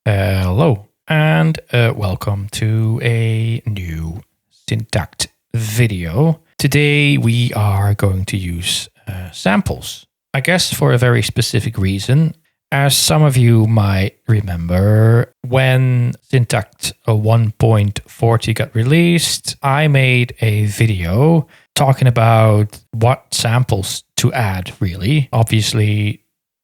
Hello and welcome to a new Syntakt video. Today we are going to use samples, I guess for a very specific reason. As some of you might remember, when Syntakt 1.40 got released, I made a video talking about what samples to add, really. Obviously,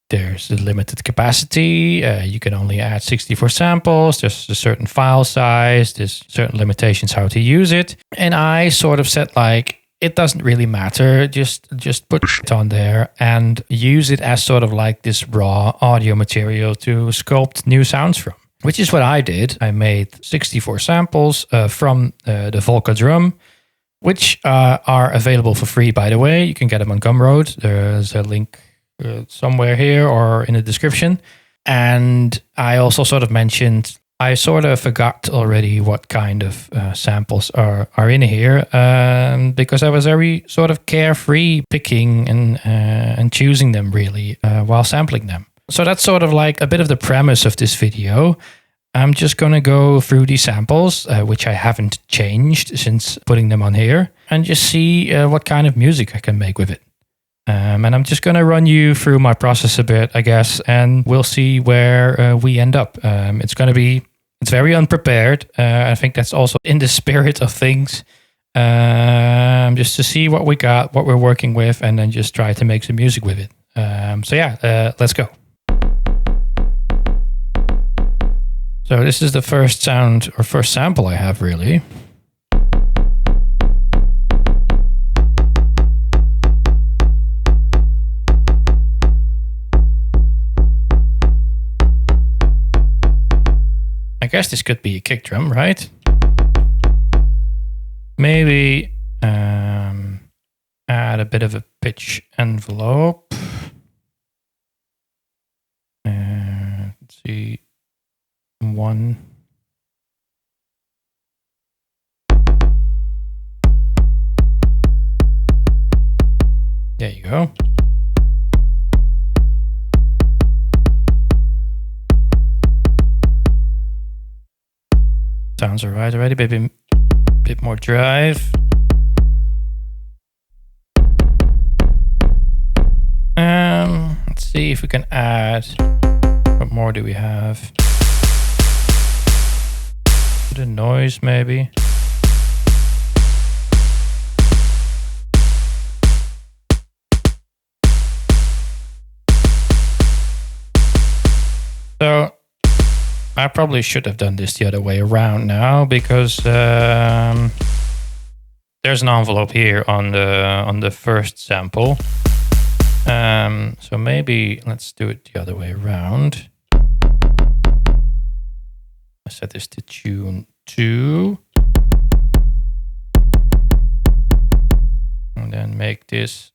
there's a limited capacity. You can only add 64 samples. There's a certain file size. There's certain limitations how to use it. And I sort of said, like, it doesn't really matter. Just put it on there and use it as sort of like this raw audio material to sculpt new sounds from, which is what I did. I made 64 samples from the Volca Drum, which are available for free, by the way. You can get them on Gumroad. There's a link somewhere here or in the description. And I also sort of mentioned, I sort of forgot already what kind of samples are in here because I was very sort of carefree picking and choosing them really while sampling them. So that's sort of like a bit of the premise of this video. I'm just going to go through these samples, which I haven't changed since putting them on here, and just see what kind of music I can make with it. And I'm just going to run you through my process a bit, I guess, and we'll see where we end up. It's very unprepared. I think that's also in the spirit of things, just to see what we got, what we're working with, and then just try to make some music with it. Let's go. So this is the first sound or first sample I have, really. I guess this could be a kick drum, right? Maybe add a bit of a pitch envelope. Let's see, 1. There you go. Sounds alright already, maybe a bit more drive. Let's see if we can add, what more do we have? Bit of noise maybe. So I probably should have done this the other way around now because there's an envelope here on the first sample. So maybe let's do it the other way around. I set this to tune 2. And then make this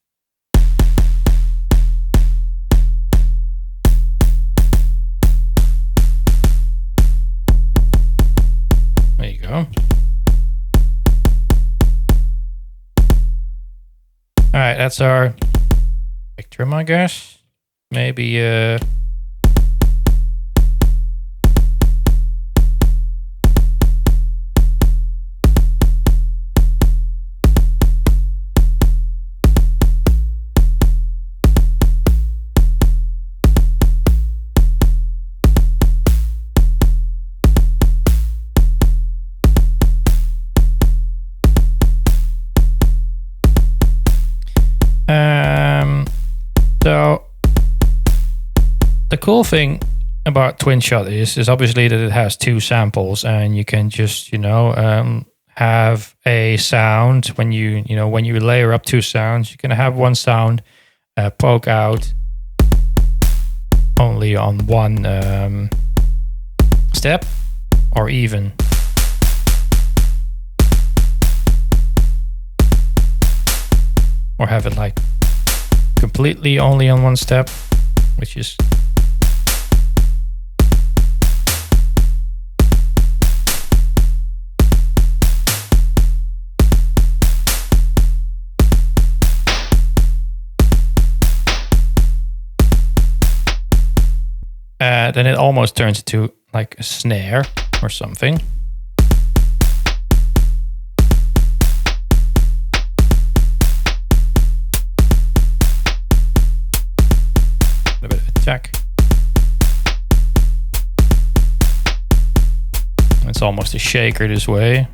there you go. All right, that's our spectrum, I guess. Maybe so the cool thing about Twinshot is obviously that it has 2 samples, and you can just, have a sound when you layer up 2 sounds. You can have one sound poke out only on one step, or even have it like completely only on one step, which is then it almost turns into like a snare or something. A bit of attack. It's almost a shaker this way.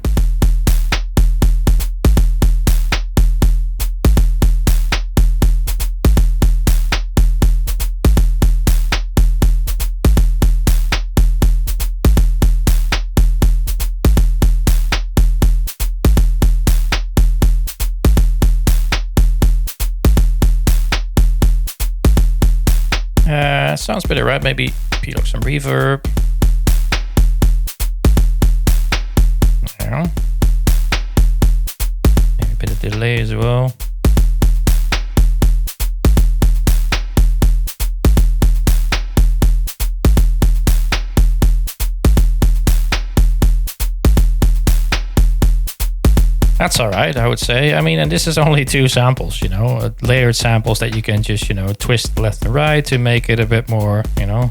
Sounds better, right? Maybe peel off some reverb. Yeah. Maybe a bit of delay as well. That's all right, I would say. I mean, and this is only 2 samples, you know, layered samples that you can just, you know, twist left and right to make it a bit more, you know,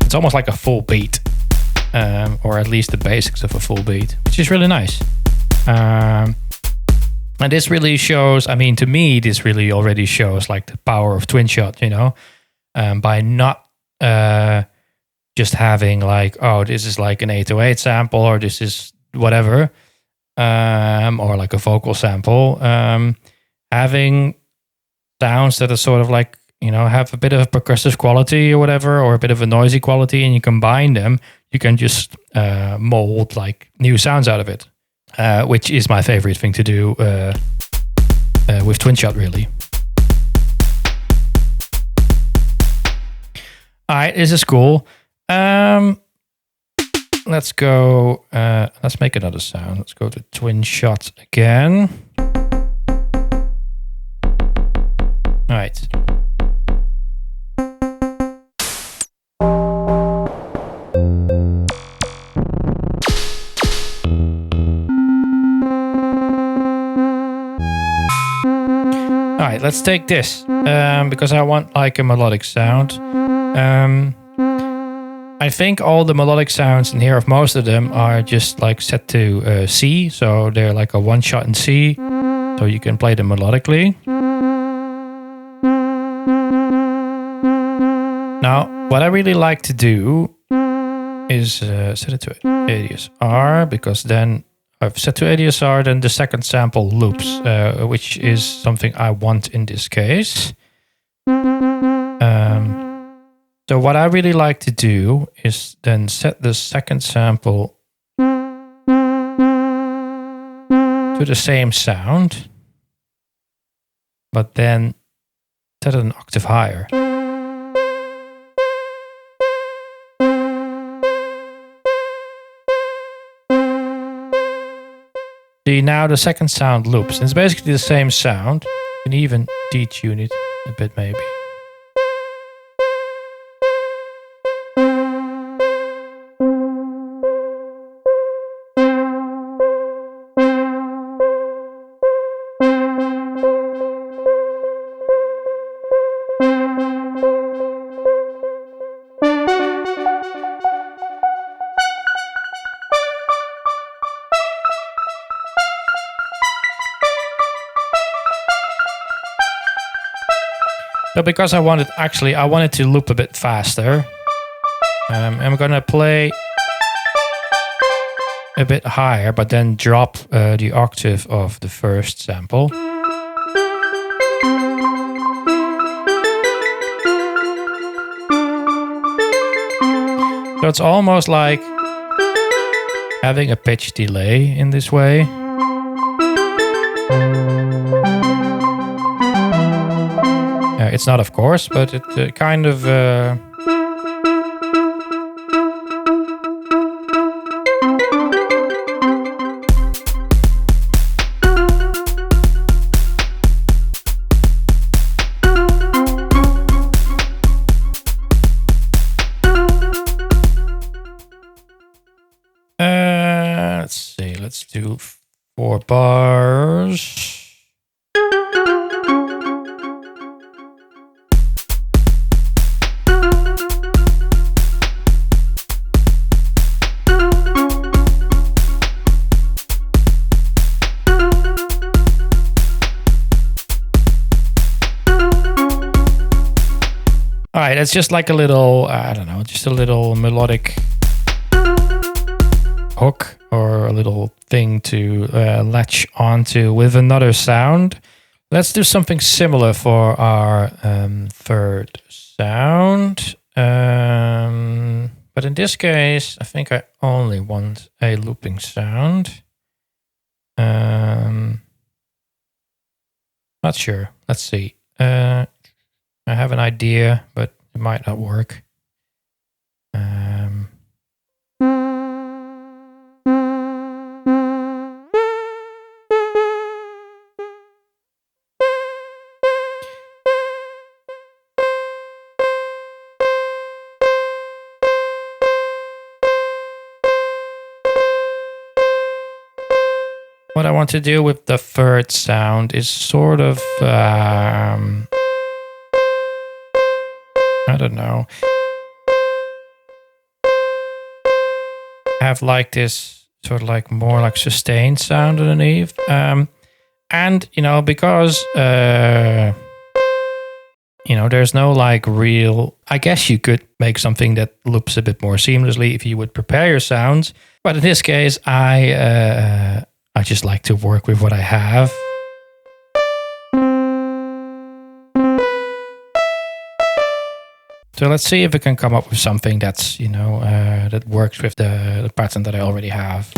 it's almost like a full beat, or at least the basics of a full beat, which is really nice. And this really shows, I mean, to me, this really already shows like the power of Twinshot, you know, by not just having like, oh, this is like an 808 sample, or this is whatever. Or like a vocal sample, having sounds that are sort of like, you know, have a bit of a percussive quality or whatever, or a bit of a noisy quality, and you combine them, you can just mold like new sounds out of it, which is my favorite thing to do with Twinshot, really. All right, this is cool. Let's go, let's make another sound. Let's go to Twinshot again. All right. All right, let's take this, because I want like a melodic sound. I think all the melodic sounds in here, of most of them, are just like set to C, so they're like a one shot in C, so you can play them melodically. Now, what I really like to do is set it to ADSR, because then I've set to ADSR, then the second sample loops, which is something I want in this case. So what I really like to do is then set the second sample to the same sound, but then set it an octave higher. See, now the second sound loops. And it's basically the same sound. You can even detune it a bit maybe. So because I wanted to loop a bit faster, I'm gonna play a bit higher, but then drop the octave of the first sample. So it's almost like having a pitch delay in this way. It's not, of course, but it kind of... let's see, let's do 4 bars. right, it's just like a little, I don't know, just a little melodic hook or a little thing to latch onto with another sound. Let's do something similar for our third sound. But in this case, I think I only want a looping sound. Not sure. Let's see. I have an idea, but it might not work. What I want to do with the third sound is sort of, I don't know, have like this sort of like more like sustained sound underneath. And, you know, because, you know, there's no like real, I guess you could make something that loops a bit more seamlessly if you would prepare your sounds. But in this case, I just like to work with what I have. So let's see if we can come up with something that's, you know, that works with the pattern that I already have.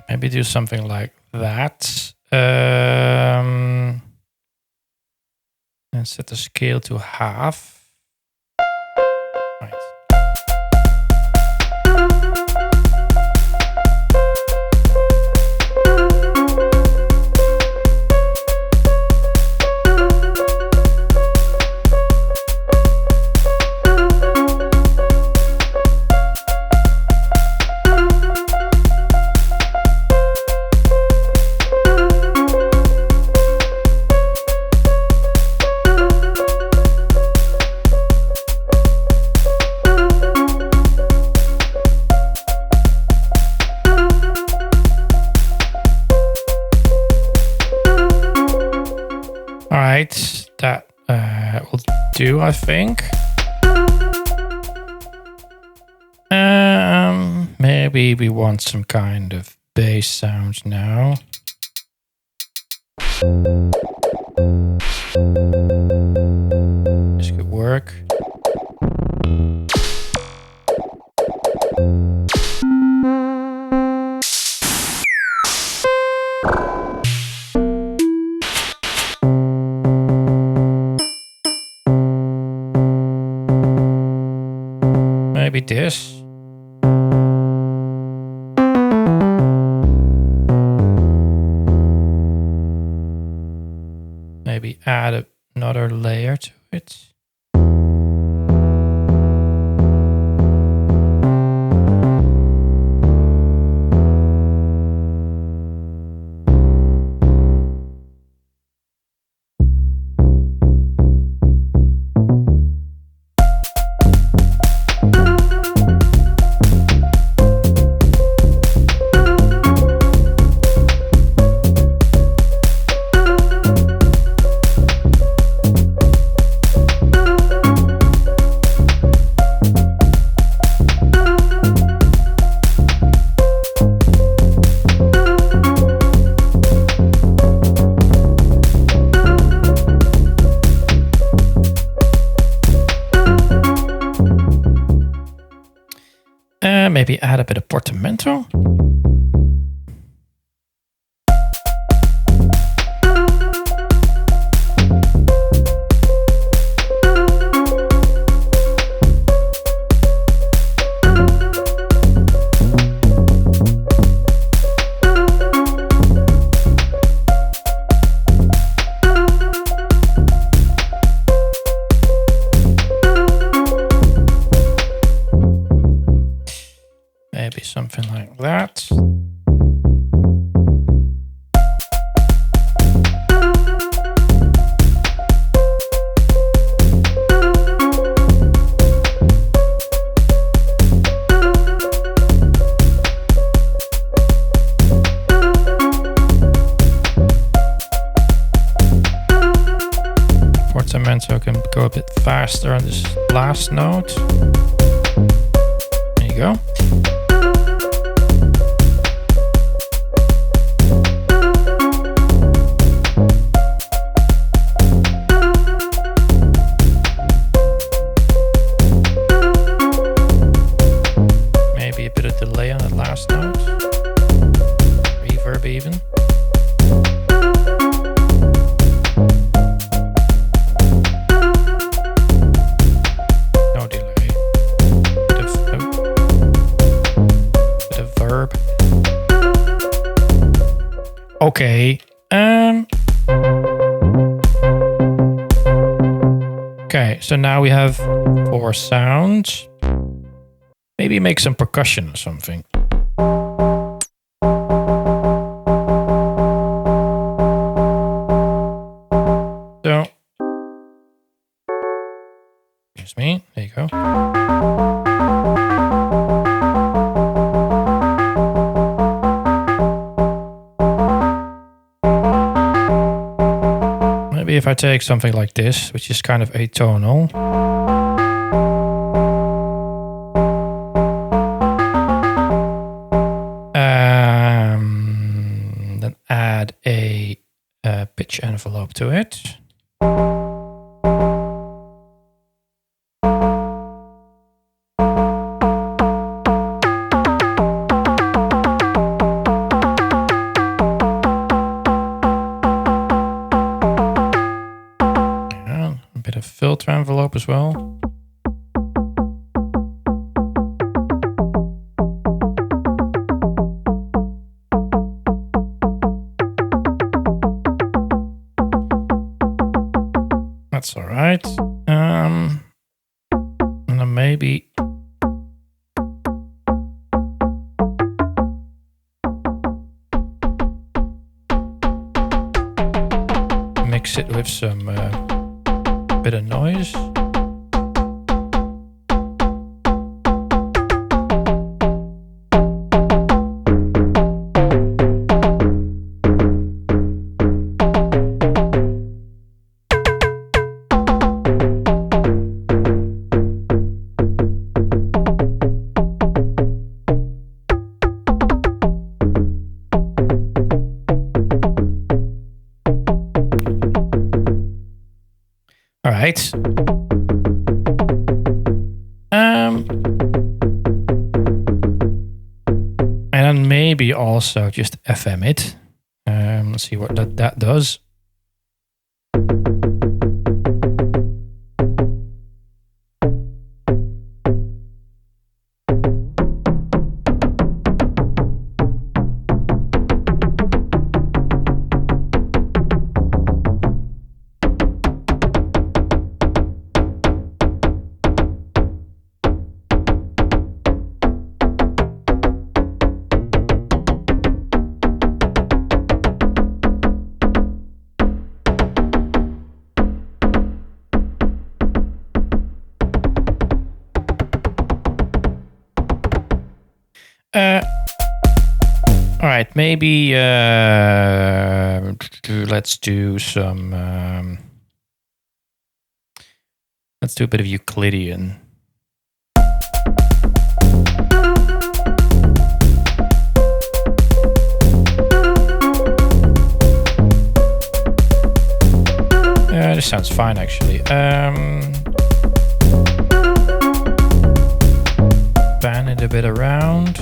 Maybe do something like that. And set the scale to half. Right. That will do, I think. Maybe we want some kind of bass sound now. This could work. Maybe this. Maybe add another layer to it. Maybe add a bit of portamento. something like that. So I can go a bit faster on this last note. There you go. Maybe a bit of delay on the last note. Reverb even. Okay. Okay, so now we have 4 sounds. Maybe make some percussion or something. So, excuse me, there you go. Maybe if I take something like this, which is kind of atonal. Then add a pitch envelope to it. Filter envelope as well. That's all right. And then maybe mix it with some bit of noise. All right. And then maybe also just FM it. Let's see what that does. All right, maybe let's do some. Let's do a bit of Euclidean. This sounds fine, actually. Pan it a bit around.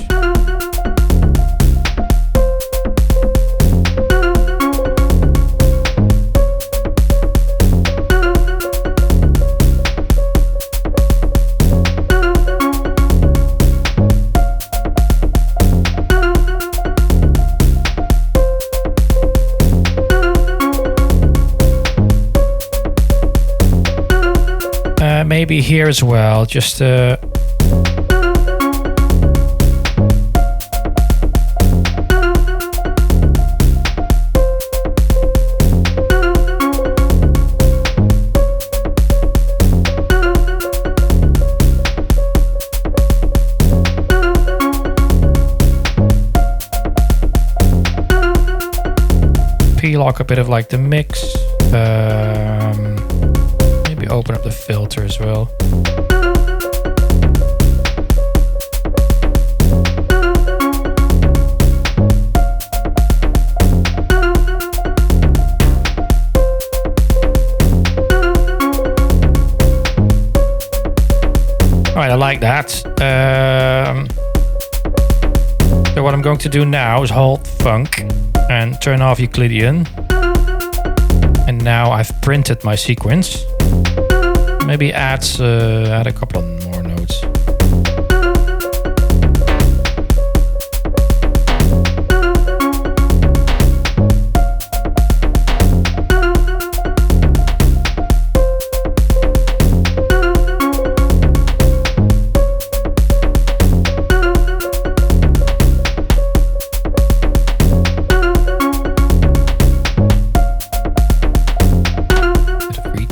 Maybe here as well, just P-lock a bit of like the mix. Maybe open up the filter as well. Alright, I like that. So what I'm going to do now is hold funk and turn off Euclidean. And now I've printed my sequence. Maybe add a couple of more notes.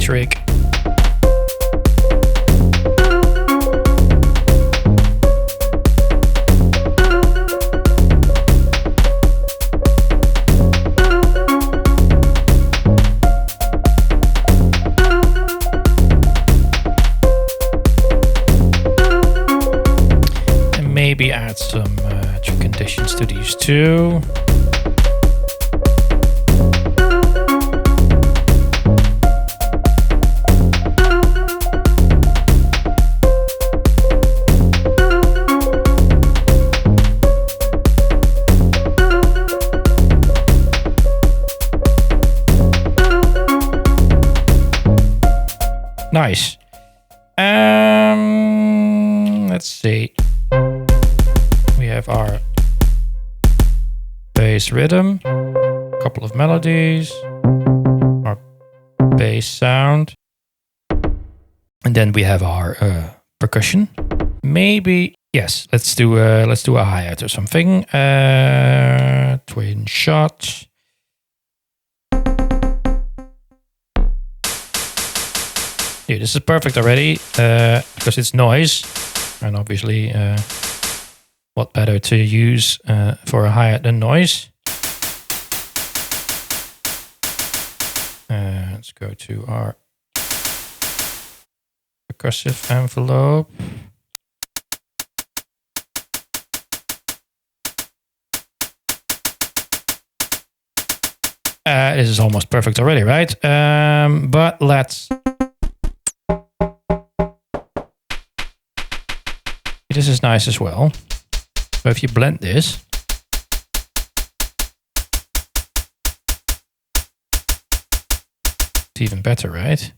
Trick. And maybe add some trick conditions to these too. Nice. Let's see. We have our bass rhythm, a couple of melodies, our bass sound, and then we have our percussion. Maybe yes. Let's do a hi-hat or something. Twinshot. Yeah, this is perfect already because it's noise, and obviously what better to use for a hi-hat than noise. Let's go to our percussive envelope. This is almost perfect already, right? But let's... This is nice as well. So if you blend this, it's even better, right?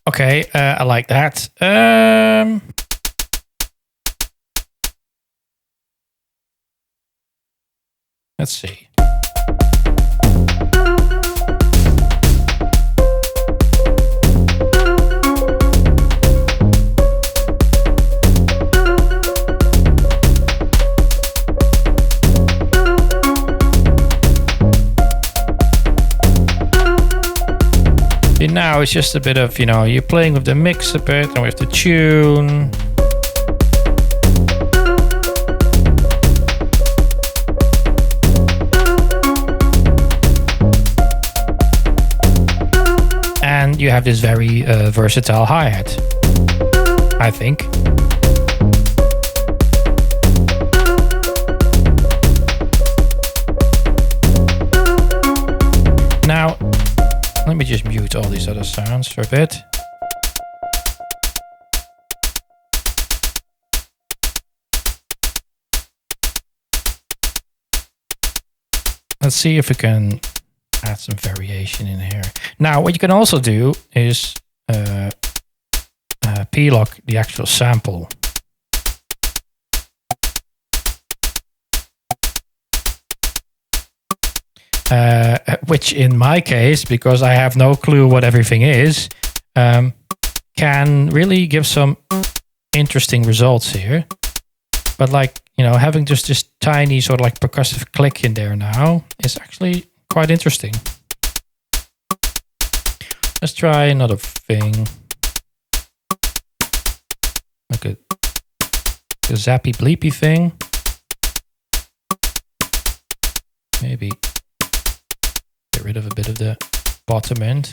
Okay, I like that. Let's see. And now it's just a bit of, you know, you're playing with the mix a bit and with the tune. And you have this very versatile hi-hat, I think. Now, let me just mute all these other sounds for a bit. Let's see if we can add some variation in here. Now, what you can also do is P-lock the actual sample. Which in my case, because I have no clue what everything is, can really give some interesting results here. But like, you know, having just this tiny sort of like percussive click in there now is actually quite interesting. Let's try another thing. like a zappy bleepy thing. Maybe get rid of a bit of the bottom end.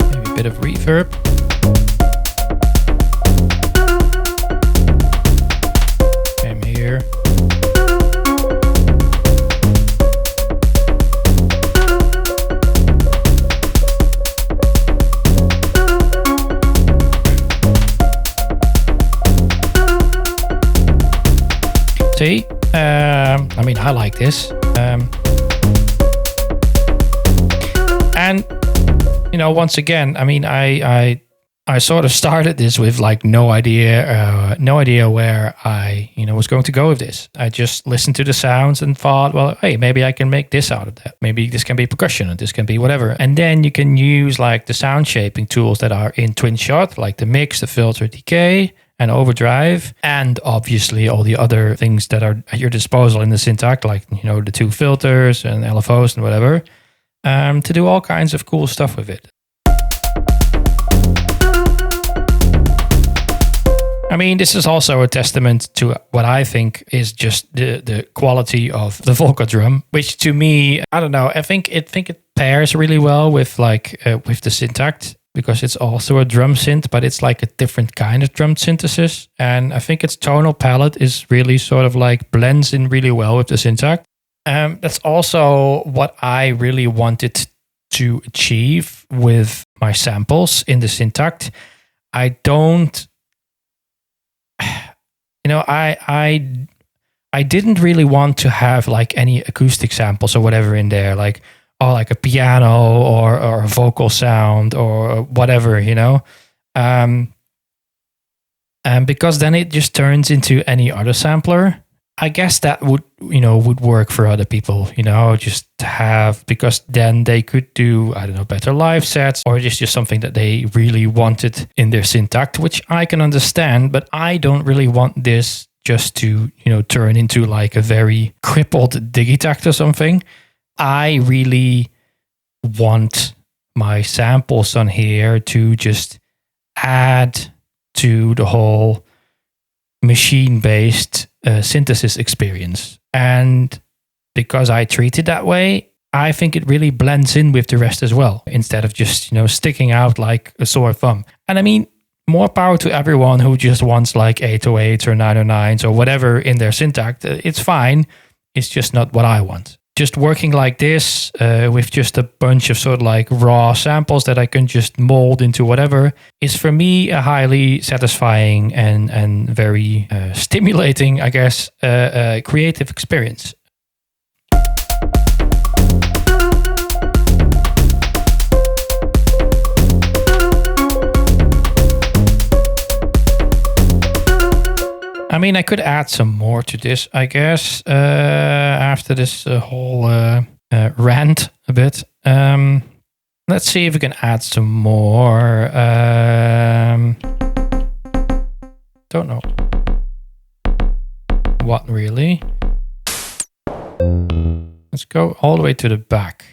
Maybe a bit of reverb. Same here. See, I mean, I like this. And, you know, once again, I mean, I sort of started this with like no idea where I, you know, was going to go with this. I just listened to the sounds and thought, well, hey, maybe I can make this out of that. Maybe this can be percussion and this can be whatever. And then you can use like the sound shaping tools that are in Twinshot, like the mix, the filter, decay, and overdrive, and obviously all the other things that are at your disposal in the Syntakt, like, you know, the 2 filters and LFOs and whatever, to do all kinds of cool stuff with it. I mean, this is also a testament to what I think is just the quality of the Volca Drum, which to me, I don't know, I think it pairs really well with like with the Syntakt, because it's also a drum synth, but it's like a different kind of drum synthesis. And I think its tonal palette is really sort of like blends in really well with the Syntakt. That's also what I really wanted to achieve with my samples in the Syntakt. I don't, you know, I didn't really want to have like any acoustic samples or whatever in there, like, or like a piano or a vocal sound or whatever, you know, and because then it just turns into any other sampler. I guess that would work for other people, you know, just to have, because then they could do, I don't know, better live sets, or just something that they really wanted in their Syntakt, which I can understand, but I don't really want this just to, you know, turn into like a very crippled Digitakt or something. I really want my samples on here to just add to the whole machine-based synthesis experience. And because I treat it that way, I think it really blends in with the rest as well, instead of just, you know, sticking out like a sore thumb. And I mean, more power to everyone who just wants like 808s or 909s or whatever in their Syntakt. It's fine. It's just not what I want. Just working like this with just a bunch of sort of like raw samples that I can just mold into whatever is for me a highly satisfying and very stimulating, I guess, creative experience. I mean, I could add some more to this, I guess, after this whole rant a bit. Let's see if we can add some more. Don't know what really. Let's go all the way to the back.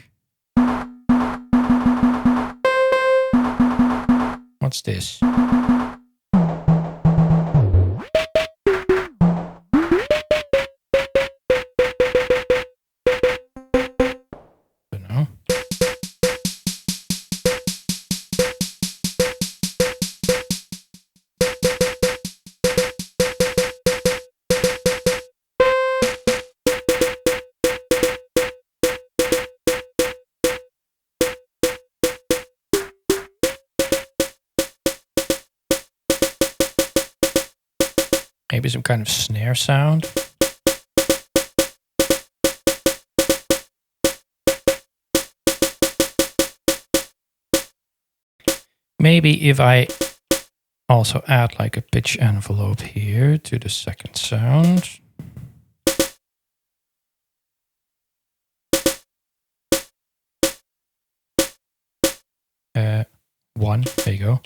What's this? Maybe some kind of snare sound. Maybe if I also add like a pitch envelope here to the second sound. One, there you go.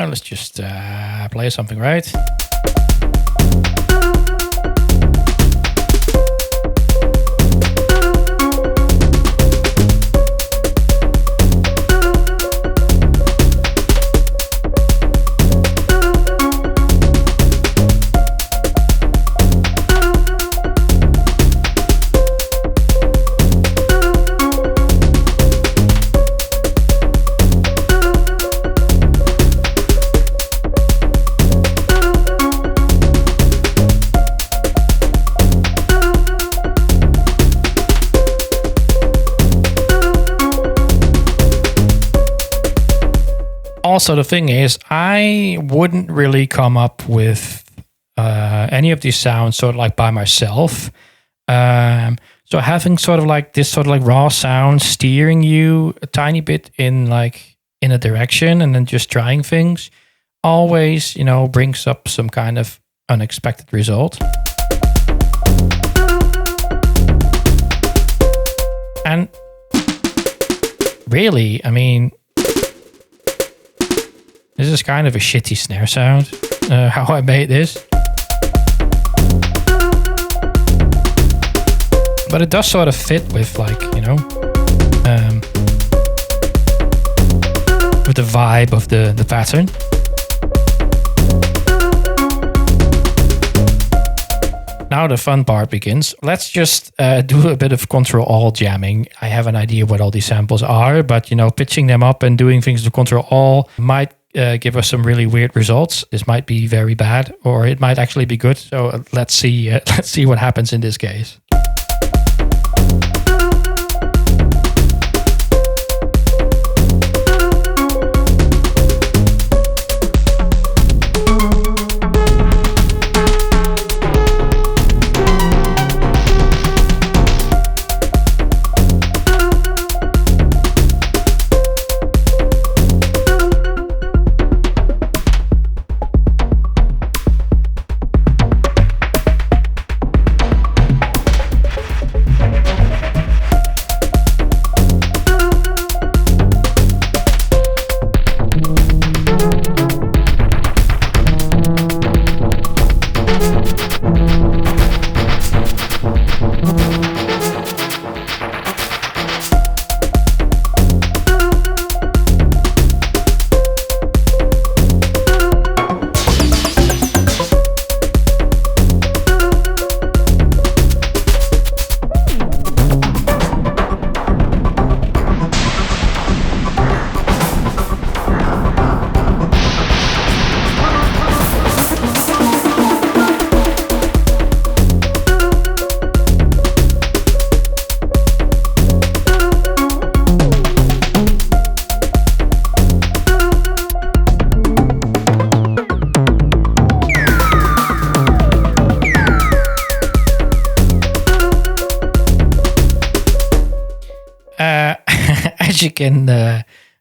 let's just play something, right? Also, the thing is, I wouldn't really come up with any of these sounds sort of like by myself. So having sort of like this sort of like raw sound steering you a tiny bit in a direction and then just trying things always, you know, brings up some kind of unexpected result. And really, I mean, this is kind of a shitty snare sound, how I made this. But it does sort of fit with, like, you know, with the vibe of the pattern. Now the fun part begins. Let's just do a bit of Control-Alt jamming. I have an idea what all these samples are, but, you know, pitching them up and doing things to Control-Alt might give us some really weird results. This might be very bad, or it might actually be good. So let's see what happens in this case.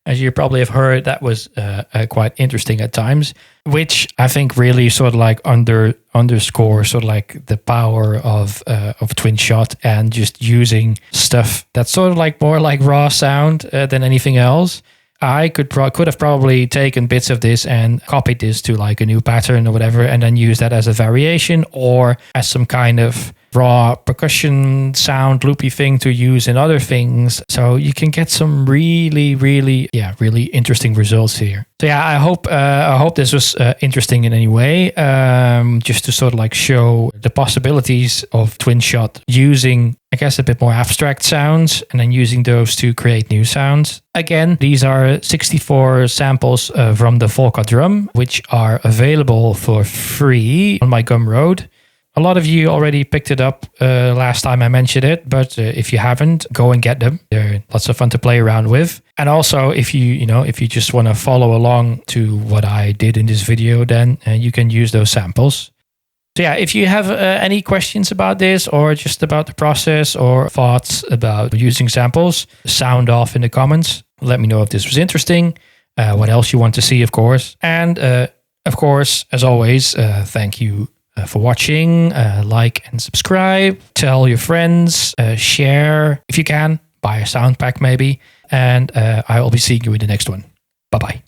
As you probably have heard, that was quite interesting at times, which I think really sort of like underscores sort of like the power of Twinshot and just using stuff that's sort of like more like raw sound than anything else. I could have probably taken bits of this and copied this to like a new pattern or whatever, and then use that as a variation or as some kind of raw percussion sound loopy thing to use in other things. So you can get some really interesting results here. So yeah, I hope this was interesting in any way, just to sort of like show the possibilities of Twinshot using, I guess, a bit more abstract sounds and then using those to create new sounds. Again, these are 64 samples from the Volca Drum, which are available for free on my Gumroad. A lot of you already picked it up last time I mentioned it, but if you haven't, go and get them. They're lots of fun to play around with. And also, if you just want to follow along to what I did in this video, then you can use those samples. So yeah, if you have any questions about this or just about the process or thoughts about using samples, sound off in the comments. Let me know if this was interesting, what else you want to see, of course. And of course, as always, thank you for watching. Like and subscribe, tell your friends, share if you can, buy a sound pack maybe, and I will be seeing you in the next one. Bye bye.